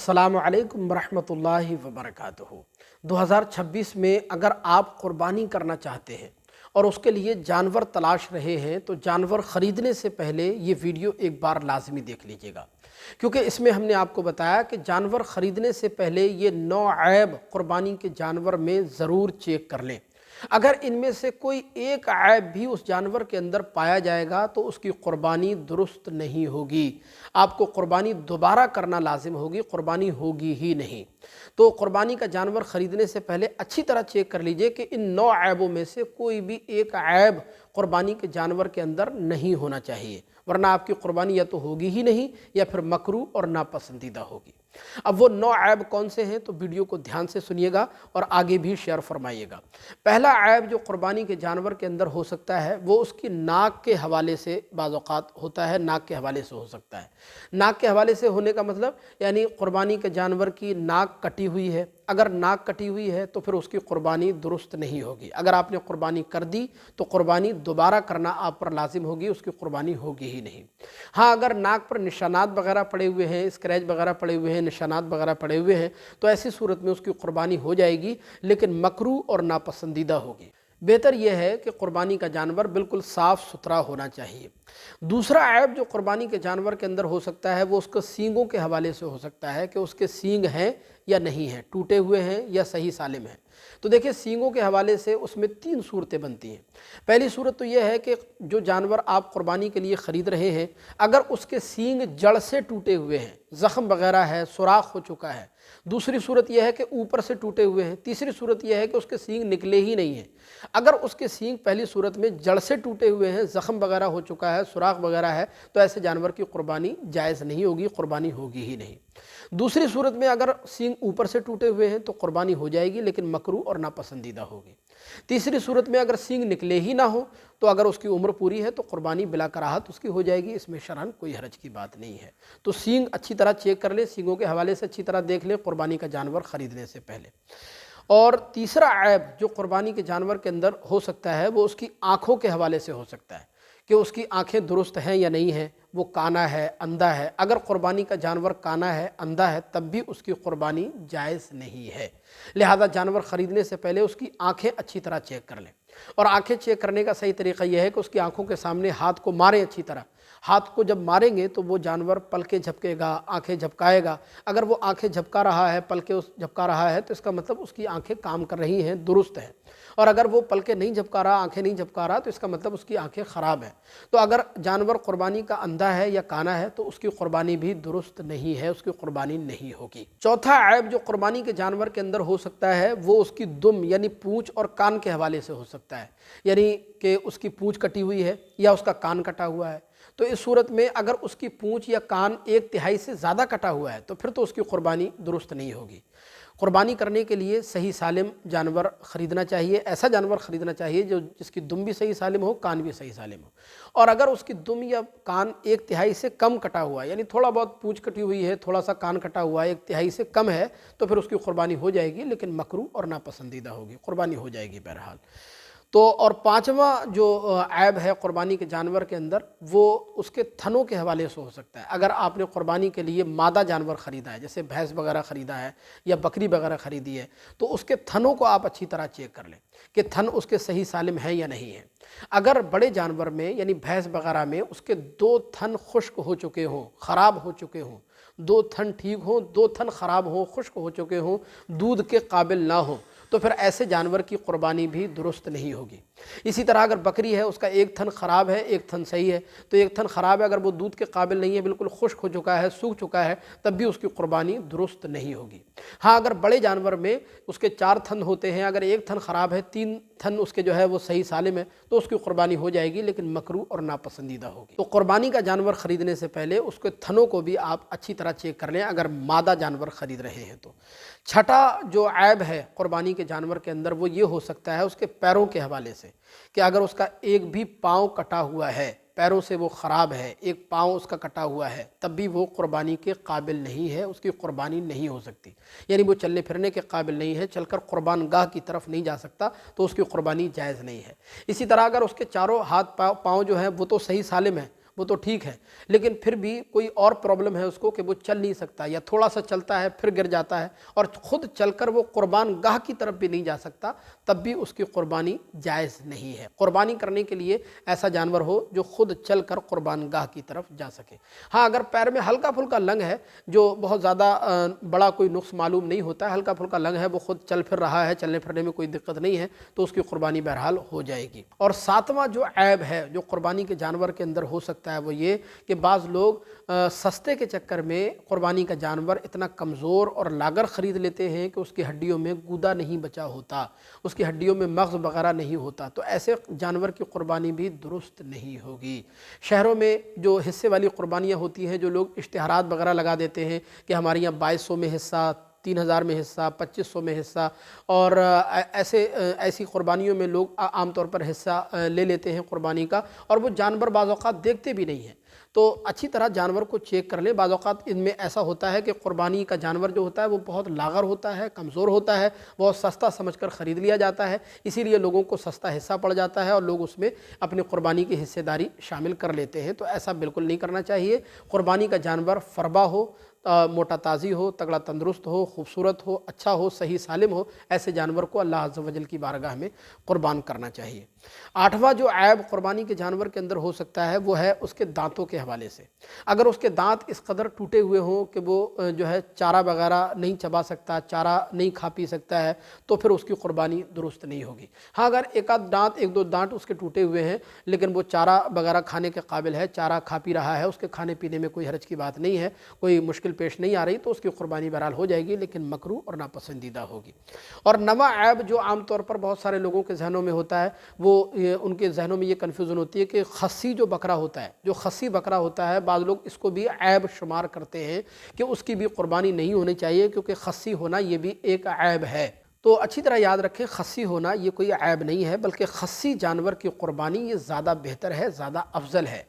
अस्सलामु अलैकुम वरहमतुल्लाहि वबरकातुहू। 2026 में अगर आप क़ुरबानी करना चाहते हैं और उसके लिए जानवर तलाश रहे हैं तो जानवर ख़रीदने से पहले ये वीडियो एक बार लाजमी देख लीजिएगा, क्योंकि इसमें हमने आपको बताया कि जानवर ख़रीदने से पहले ये 9 ऐब क़ुरबानी के जानवर में ज़रूर चेक कर लें। अगर इनमें से कोई एक ऐब भी उस जानवर के अंदर पाया जाएगा तो उसकी क़ुरबानी दुरुस्त नहीं होगी, आपको क़ुरबानी दोबारा करना लाजिम होगी, क़ुरबानी होगी ही नहीं। तो क़ुरबानी का जानवर ख़रीदने से पहले अच्छी तरह चेक कर लीजिए कि इन 9 ऐबों में से कोई भी एक ऐब क़ुरबानी के जानवर के अंदर नहीं होना चाहिए, वरना आपकी क़ुरबानी या तो होगी ही नहीं या फिर मकरूह और नापसंदीदा होगी। अब वो 9 ऐब कौन से हैं तो वीडियो को ध्यान से सुनिएगा और आगे भी शेयर फरमाइएगा। पहला ऐब जो क़ुरबानी के जानवर के अंदर हो सकता है वो उसकी नाक के हवाले से बाज़ औक़ात होता है, नाक के हवाले से हो सकता है। नाक के हवाले से होने का मतलब यानी क़ुरबानी के जानवर की नाक कटी हुई है, अगर नाक कटी हुई है तो फिर उसकी क़ुरबानी दुरुस्त नहीं होगी। अगर आपने क़ुरबानी कर दी तो क़ुरबानी दोबारा करना आप पर लाजिम होगी, उसकी क़ुरबानी होगी ही नहीं। हाँ, अगर नाक पर निशानात वगैरह पड़े हुए हैं, स्क्रैच वगैरह पड़े हुए हैं, निशानात वगैरह पड़े हुए हैं तो ऐसी सूरत में उसकी क़ुरबानी हो जाएगी, लेकिन मकरूह और नापसंदीदा होगी। बेहतर यह है कि क़ुरबानी का जानवर बिल्कुल साफ़ सुथरा होना चाहिए। दूसरा ऐब जो क़ुरबानी के जानवर के अंदर हो सकता है वो उसके सींगों के हवाले से हो सकता है कि उसके सींग हैं या नहीं हैं, टूटे हुए हैं या सही सालिम हैं। तो देखिए, सींगों के हवाले से उसमें 3 सूरतें बनती हैं। पहली सूरत तो यह है कि जो जानवर आप क़ुरबानी के लिए ख़रीद रहे हैं अगर उसके सींग जड़ से टूटे हुए हैं, ज़ख़म वगैरह है, सुराख हो चुका है। दूसरी सूरत यह है कि ऊपर से टूटे हुए हैं। तीसरी सूरत यह है कि उसके सींग निकले ही नहीं हैं। अगर उसके सींग पहली सूरत में जड़ से टूटे हुए हैं, ज़ख़म वगैरह हो चुका है, सुराख वगैरह है, तो ऐसे जानवर की क़ुरबानी जायज़ नहीं होगी, क़ुरबानी होगी ही नहीं। दूसरी सूरत में अगर सींग ऊपर से टूटे हुए हैं तो क़ुरबानी हो जाएगी, लेकिन मकरूह और नापसंदीदा होगी। तीसरी सूरत में अगर सींग निकले ही ना हो तो अगर उसकी उम्र पूरी है तो क़ुरबानी बिला कराहत उसकी हो जाएगी, इसमें शरअन कोई हरज की बात नहीं है। तो सींग अच्छी तरह चेक कर ले, सींगों के हवाले से अच्छी तरह देख ले क़ुरबानी का जानवर ख़रीदने से पहले। और तीसरा ऐब जो क़ुरबानी के जानवर के अंदर हो सकता है वो उसकी आँखों के हवाले से हो सकता है कि उसकी आँखें दुरुस्त हैं या नहीं हैं, वो काना है, अंधा है। अगर क़ुरबानी का जानवर काना है, अंधा है, तब भी उसकी क़ुरबानी जायज़ नहीं है। लिहाजा जानवर ख़रीदने से पहले उसकी आँखें अच्छी तरह चेक कर लें। और आँखें चेक करने का सही तरीक़ा यह है कि उसकी आँखों के सामने हाथ को मारें अच्छी तरह। हाथ को जब मारेंगे तो वो जानवर पलके झपकेगा, आंखें झपकाएगा। अगर वो आंखें झपका रहा है, पलके उस झपका रहा है तो इसका मतलब उसकी आंखें काम कर रही हैं, दुरुस्त हैं। और अगर वो पलके नहीं झपका रहा, आंखें नहीं झपका रहा तो इसका मतलब उसकी आंखें ख़राब हैं। तो अगर जानवर क़ुरबानी का अंधा है या काना है तो उसकी क़ुरबानी भी दुरुस्त नहीं है, उसकी क़ुरबानी नहीं होगी। चौथा ऐब जो क़ुरबानी के जानवर के अंदर हो सकता है वो उसकी दुम यानी पूँछ और कान के हवाले से हो सकता है, यानी कि उसकी पूँछ कटी हुई है या उसका कान कटा हुआ है। तो इस सूरत में अगर उसकी पूँछ या कान 1/3 से ज़्यादा कटा हुआ है तो फिर तो उसकी क़ुरबानी दुरुस्त नहीं होगी। क़ुरबानी करने के लिए सही सालिम जानवर ख़रीदना चाहिए, ऐसा जानवर ख़रीदना चाहिए जो जिसकी दुम भी सही सालिम हो, कान भी सही सालिम हो। और अगर उसकी दुम या कान 1/3 से कम कटा हुआ है, यानी थोड़ा बहुत पूँछ कटी हुई है, थोड़ा सा कान कटा हुआ है, 1/3 से कम है, तो फिर उसकी क़ुरबानी हो जाएगी, लेकिन मकरूह और नापसंदीदा होगी, क़ुरबानी हो जाएगी बहरहाल। तो और पाँचवा जो ऐब है क़ुरबानी के जानवर के अंदर वो उसके थनों के हवाले से हो सकता है। अगर आपने क़ुरबानी के लिए मादा जानवर ख़रीदा है, जैसे भैंस वगैरह ख़रीदा है या बकरी वगैरह ख़रीदी है, तो उसके थनों को आप अच्छी तरह चेक कर लें कि थन उसके सही सालिम हैं या नहीं है। अगर बड़े जानवर में यानी भैंस वगैरह में उसके 2 थन खुश्क हो चुके हों, ख़राब हो चुके हों, 2 थन ठीक हों, 2 थन ख़राब हों, खुश्क हो चुके हों, दूध के काबिल ना हो, तो फिर ऐसे जानवर की क़ुरबानी भी दुरुस्त नहीं होगी। इसी तरह अगर बकरी है, उसका 1 थन ख़राब है, 1 थन सही है, तो 1 थन ख़राब है, अगर वो दूध के काबिल नहीं है, बिल्कुल खुश्क हो चुका है, सूख चुका है, तब भी उसकी क़ुरबानी दुरुस्त नहीं होगी। हाँ, अगर बड़े जानवर में उसके 4 थन होते हैं, अगर 1 थन ख़राब है, 3 थन उसके जो है वो सही सालिम है, तो उसकी क़ुरबानी हो जाएगी, लेकिन मकरूह और नापसंदीदा होगी। तो क़ुरबानी का जानवर ख़रीदने से पहले उसके थनों को भी आप अच्छी तरह चेक कर लें अगर मादा जानवर ख़रीद रहे हैं तो। छठा जो ऐब है क़ुरबानी के जानवर के अंदर वो ये हो सकता है उसके पैरों के हवाले से कि अगर उसका एक भी पाँव कटा हुआ है, पैरों से वो ख़राब है, एक पाँव उसका कटा हुआ है, तब भी वो क़ुरबानी के काबिल नहीं है, उसकी क़ुरबानी नहीं हो सकती। यानी वो चलने फिरने के काबिल नहीं है, चलकर क़ुरबान गाह की तरफ नहीं जा सकता, तो उसकी क़ुरबानी जायज़ नहीं है। इसी तरह अगर उसके चारों हाथ पाँव जो हैं वो तो सही सालिम है, وہ تو ٹھیک ہے، لیکن پھر بھی کوئی اور پرابلم ہے اس کو کہ وہ چل نہیں سکتا یا تھوڑا سا چلتا ہے پھر گر جاتا ہے اور خود چل کر وہ قربان گاہ کی طرف بھی نہیں جا سکتا، تب بھی اس کی قربانی جائز نہیں ہے۔ قربانی کرنے کے لیے ایسا جانور ہو جو خود چل کر قربان گاہ کی طرف جا سکے۔ ہاں اگر پیر میں ہلکا پھلکا لنگ ہے جو بہت زیادہ بڑا کوئی نقص معلوم نہیں ہوتا ہے، ہلکا پھلکا لنگ ہے، وہ خود چل پھر رہا ہے، چلنے پھرنے میں کوئی دقت نہیں ہے، تو اس کی قربانی بہرحال ہو جائے گی۔ اور ساتواں جو عیب ہے جو قربانی کے جانور کے اندر ہو سکتا ہے وہ یہ کہ بعض لوگ سستے کے چکر میں قربانی کا جانور اتنا کمزور اور لاگر خرید لیتے ہیں کہ اس کی ہڈیوں میں گودا نہیں بچا ہوتا، اس کی ہڈیوں میں مغز وغیرہ نہیں ہوتا، تو ایسے جانور کی قربانی بھی درست نہیں ہوگی۔ شہروں میں جو حصے والی قربانیاں ہوتی ہیں، جو لوگ اشتہارات وغیرہ لگا دیتے ہیں کہ ہماری یہاں 2200 میں حصہ، 3000 میں حصہ، 2500 میں حصہ، اور ایسی قربانیوں میں لوگ عام طور پر حصہ لے لیتے ہیں قربانی کا، اور وہ جانور بعض اوقات دیکھتے بھی نہیں ہیں۔ تو اچھی طرح جانور کو چیک کر لیں۔ بعض اوقات ان میں ایسا ہوتا ہے کہ قربانی کا جانور جو ہوتا ہے وہ بہت لاغر ہوتا ہے، کمزور ہوتا ہے، بہت سستا سمجھ کر خرید لیا جاتا ہے، اسی لیے لوگوں کو سستا حصہ پڑ جاتا ہے اور لوگ اس میں اپنی قربانی کی حصہ داری شامل کر لیتے ہیں۔ تو ایسا بالکل نہیں کرنا چاہیے۔ قربانی کا جانور فربا ہو، موٹا تازی ہو، تگڑا تندرست ہو، خوبصورت ہو، اچھا ہو، صحیح سالم ہو، ایسے جانور کو اللہ عز و جل کی بارگاہ میں قربان کرنا چاہیے۔ آٹھواں جو عیب قربانی کے جانور کے اندر ہو سکتا ہے وہ ہے اس کے دانتوں کے حوالے سے۔ اگر اس کے دانت اس قدر ٹوٹے ہوئے ہوں کہ وہ جو ہے چارہ وغیرہ نہیں چبا سکتا، چارہ نہیں کھا پی سکتا ہے، تو پھر اس کی قربانی درست نہیں ہوگی۔ ہاں اگر ایک دو دانت اس کے ٹوٹے ہوئے ہیں لیکن وہ چارہ وغیرہ کھانے کے قابل ہے، چارہ کھا پی رہا ہے، اس کے کھانے پینے میں کوئی حرج کی بات نہیں ہے، کوئی مشکل پیش نہیں آ رہی، تو اس کی قربانی بہرحال ہو جائے گی، لیکن مکروہ اور ناپسندیدہ ہوگی۔ اور نواں عیب جو عام طور پر بہت سارے لوگوں کے ذہنوں میں ہوتا ہے، وہ ان کے ذہنوں میں یہ کنفیوژن ہوتی ہے کہ خصی جو بکرا ہوتا ہے، جو خصی بکرا ہوتا ہے، بعض لوگ اس کو بھی عیب شمار کرتے ہیں کہ اس کی بھی قربانی نہیں ہونی چاہیے کیونکہ خصی ہونا یہ بھی ایک عیب ہے۔ تو اچھی طرح یاد رکھیں، خصی ہونا یہ کوئی عیب نہیں ہے، بلکہ خصی جانور کی قربانی یہ زیادہ بہتر ہے، زیادہ افضل ہے۔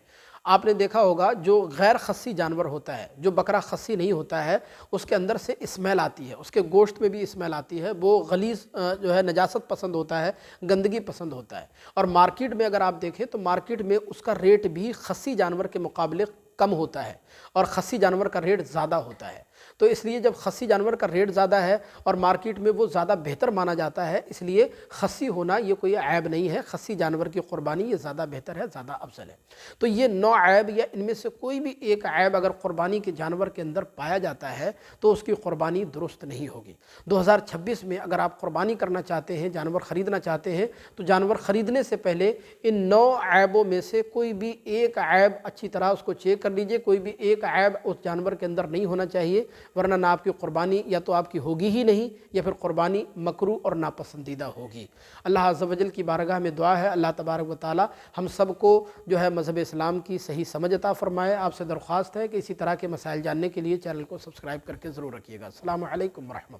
آپ نے دیکھا ہوگا جو غیر خصی جانور ہوتا ہے، جو بکرا خصی نہیں ہوتا ہے، اس کے اندر سے اسمیل آتی ہے، اس کے گوشت میں بھی اسمیل آتی ہے، وہ غلیظ جو ہے نجاست پسند ہوتا ہے، گندگی پسند ہوتا ہے، اور مارکیٹ میں اگر آپ دیکھیں تو مارکیٹ میں اس کا ریٹ بھی خصی جانور کے مقابلے کم ہوتا ہے اور خصی جانور کا ریٹ زیادہ ہوتا ہے۔ تو اس لیے جب خصی جانور کا ریٹ زیادہ ہے اور مارکیٹ میں وہ زیادہ بہتر مانا جاتا ہے، اس لیے خصی ہونا یہ کوئی عیب نہیں ہے، خصی جانور کی قربانی یہ زیادہ بہتر ہے، زیادہ افضل ہے۔ تو یہ 9 عیب یا ان میں سے کوئی بھی ایک عیب اگر قربانی کے جانور کے اندر پایا جاتا ہے تو اس کی قربانی درست نہیں ہوگی۔ 2026 میں اگر آپ قربانی کرنا چاہتے ہیں، جانور خریدنا چاہتے ہیں، تو جانور خریدنے سے پہلے ان 9 عیبوں میں سے کوئی بھی ایک عیب اچھی طرح اس کو چیک کر لیجئے۔ کوئی بھی ایک عیب اس جانور کے اندر نہیں ہونا چاہیے، ورنہ نہ آپ کی قربانی یا تو آپ کی ہوگی ہی نہیں یا پھر قربانی مکروہ اور ناپسندیدہ ہوگی۔ اللہ عز و جل کی بارگاہ میں دعا ہے اللہ تبارک و تعالی ہم سب کو جو ہے مذہب اسلام کی صحیح سمجھ عطا فرمائے۔ آپ سے درخواست ہے کہ اسی طرح کے مسائل جاننے کے لیے چینل کو سبسکرائب کر کے ضرور رکھیے گا۔ السلام علیکم ورحمۃ اللہ۔